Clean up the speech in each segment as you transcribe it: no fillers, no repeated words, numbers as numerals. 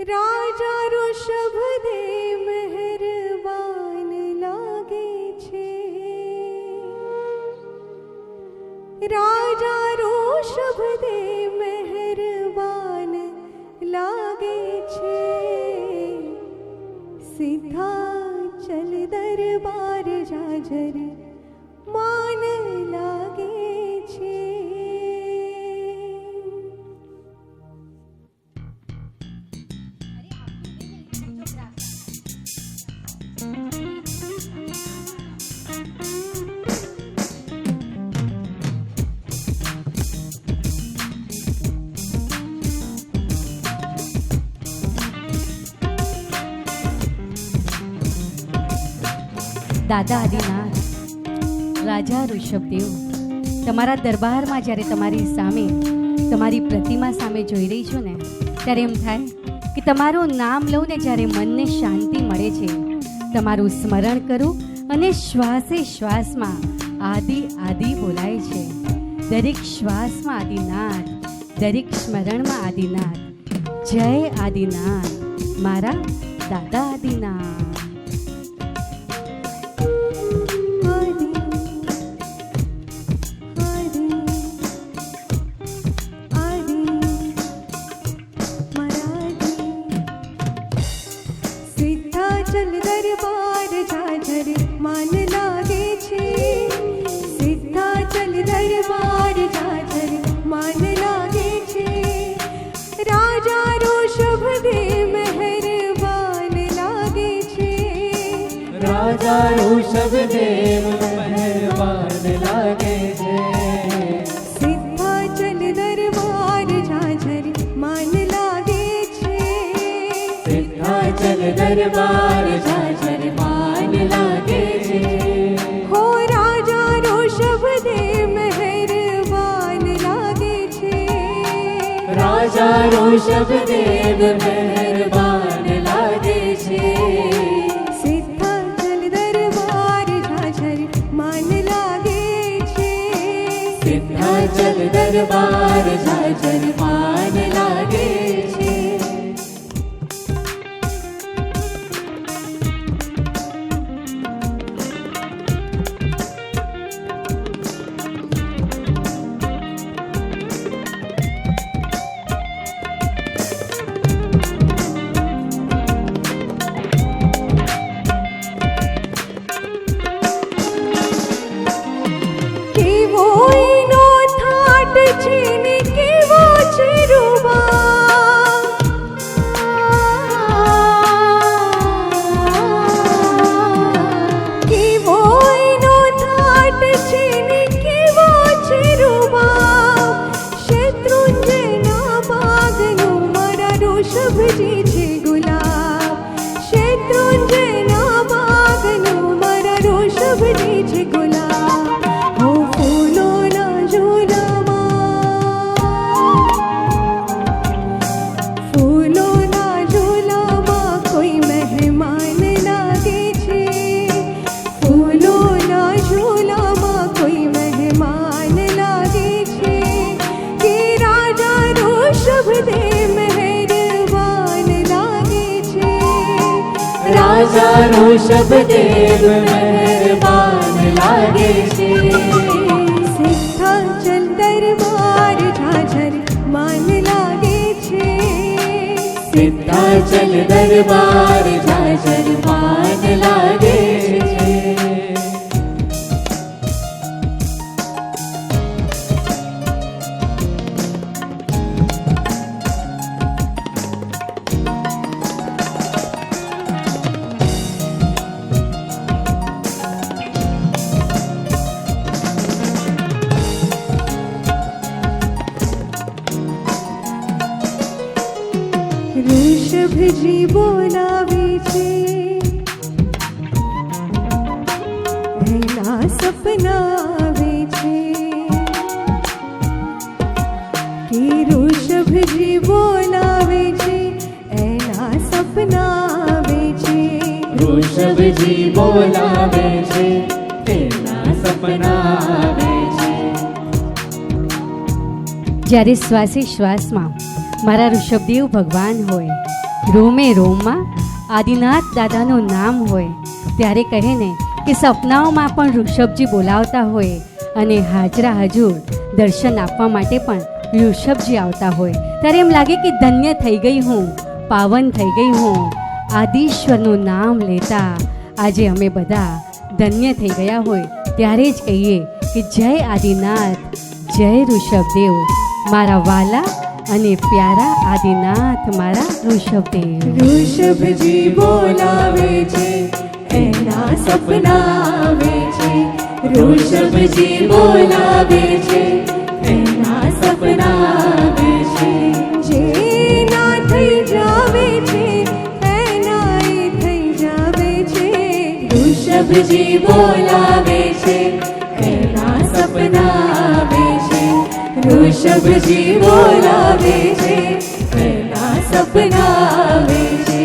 राजा ऋषभदेव मेहरबान लागे छे। राजा ऋषभदेव मेहरबान लागे छे। सीधा चल दरबार जाजर मान लागे छे। દાદા આદિનાથ, રાજા ઋષભદેવ, તમારા દરબારમાં જ્યારે તમારી સામે, તમારી પ્રતિમા સામે જોઈ રહી છું ને, ત્યારે એમ થાય કે તમારું નામ લઉં ને જ્યારે મનને શાંતિ મળે છે, તમારું સ્મરણ કરું અને શ્વાસે શ્વાસમાં આદિ આદિ બોલાય છે. દરેક શ્વાસમાં આદિનાથ, દરેક સ્મરણમાં આદિનાથ. જય આદિનાથ, મારા દાદા આદિનાથ. चल दरबार जाजर मान लागे छे। सीधा चल दरबार जाजर मान लागे छे। राजा ऋषभदेव मेहरबान लागे छे। राजा ऋषभदेव मेहरबान लागे छे। सीधा चल दरबार जाजर मान लागे छे। सीधा चल दरबार जाजर मान लागे छे। हो राजा ऋषभदेव मेहरबान लागे छे। राजा ऋषभदेव मेहरबान लागे छे। सीधा चल दरबार जाजर मान लागे छे। सीधा चल दरबार जाजर मान लागे छे। राजा ऋषभदेव मेहरबान लागे छे। सीधा चल दरबार जाजर मान लागे छे। सीधा चल दरबार जाजर मान लागे छे। ऋषभजी बोलावे छे। एना सपना आवे छे कि ऋषभजी बोलावे छे। एना सपना आवे छे। ऋषभजी बोलावे छे। एना सपना आवे छे। જ્યારે શ્વાસે શ્વાસમાં મારા ઋષભદેવ ભગવાન હોય, રોમે રોમમાં આદિનાથ દાદાનું નામ હોય ત્યારે કહે ને કે સપનાઓમાં પણ ઋષભજી બોલાવતા હોય અને હાજરા હજુર દર્શન આપવા માટે પણ ઋષભજી આવતા હોય ત્યારે એમ લાગે કે ધન્ય થઈ ગઈ હું, પાવન થઈ ગઈ હું. આદિશ્વરનું નામ લેતા આજે અમે બધા ધન્ય થઈ ગયા હોય ત્યારે જ કહીએ કે જય આદિનાથ, જય ઋષભદેવ, મારા વાલા અને પ્યારા આદિનાથ, મારા ઋષભદેવ. ઋષભજી બોલાવે છે એના સપના આવે છે. ઋષભજી બોલાવે છે એના સપના આવે છે. જે ના થઈ જાવે છે એના એ થઈ જાવે છે. ઋષભજી બોલાવે છે એના સપના આવે છે. ઋષભજી બોલાવે છે એના સપના આવે છે.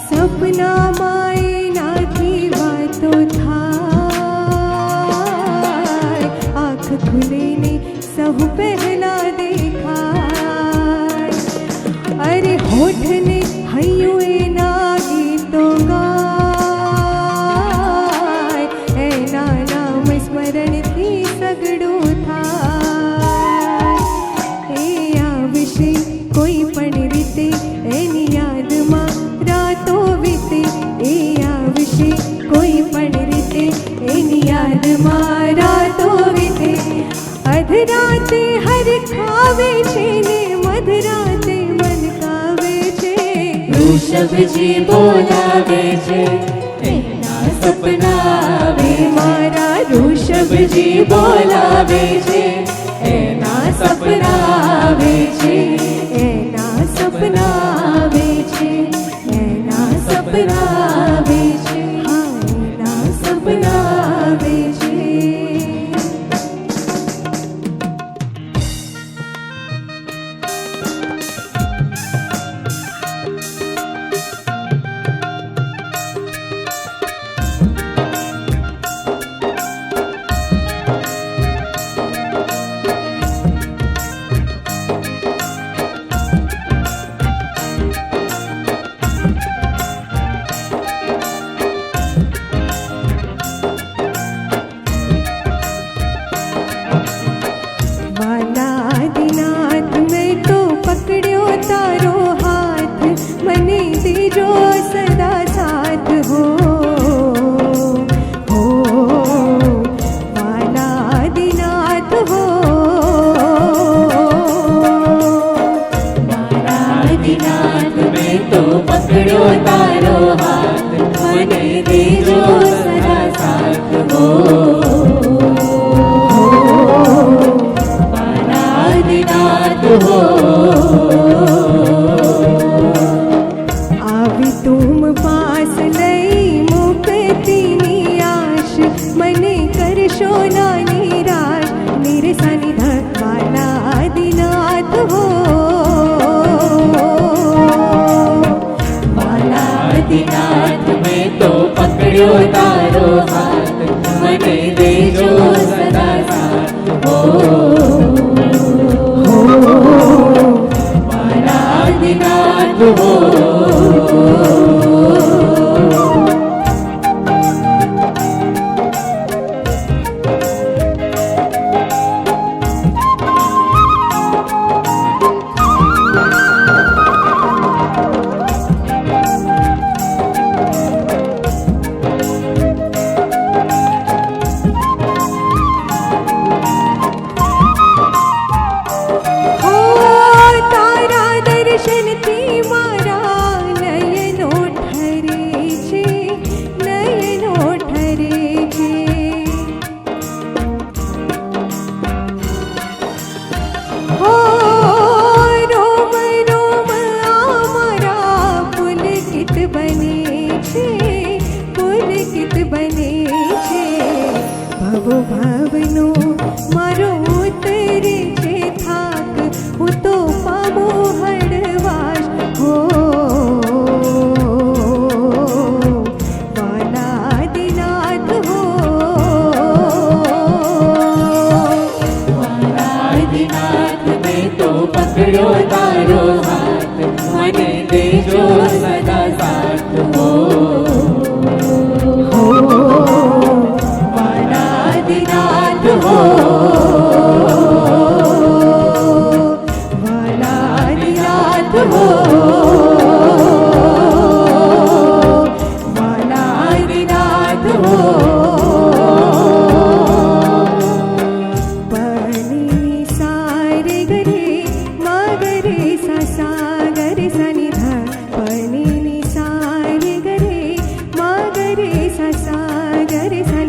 સપનામાં એનાથી વાતો થાય, આંખ ખુલીને સહુ પહેલા દેખાય. અરે હોઠને હૈયું એના ગીતો ગાય, એના નામ સ્મરણથી સગડું થાય. એ આવશે કોઈ પણ રીતે એની યાદમાં રાતો વીતે. એ આવશે કોઈ પણ રીતે એની યાદમાં રાતો વીતે. અધરાતે હરખાવે છે ને મધરાતે મનકાવે છે. ઋષભજી બોલાવે છે એના સપના આવે. મારા ઋષભજી બોલાવે છે એના સપના આવે છે. એના સપના આવે છે. એના સપના આવે છે. હા, એના સપના આવે છે. વાલા આદિનાથ, મેં તો પકડ્યો તારો હાથ, મને દેજો સદા સાથ હો. હો વાલા આદિનાથ હો. મારા આદિનાથ મેં તો પકડ્યો તારો હાથ, મને દેજો સદા સાથ હો. મારા આદિનાથ હો. આવી તુમ પાસ લઈ મુક્તિની આશ, મને કરશો ના નિરાશ. નિરસાની ધકવાલા આદિનાથ હો. મારા આદિનાથ મેં તો પકડ્યો તારો હાથ, મને દેજો સદા સાથ હો. મારા આદિનાથ હો. રે સા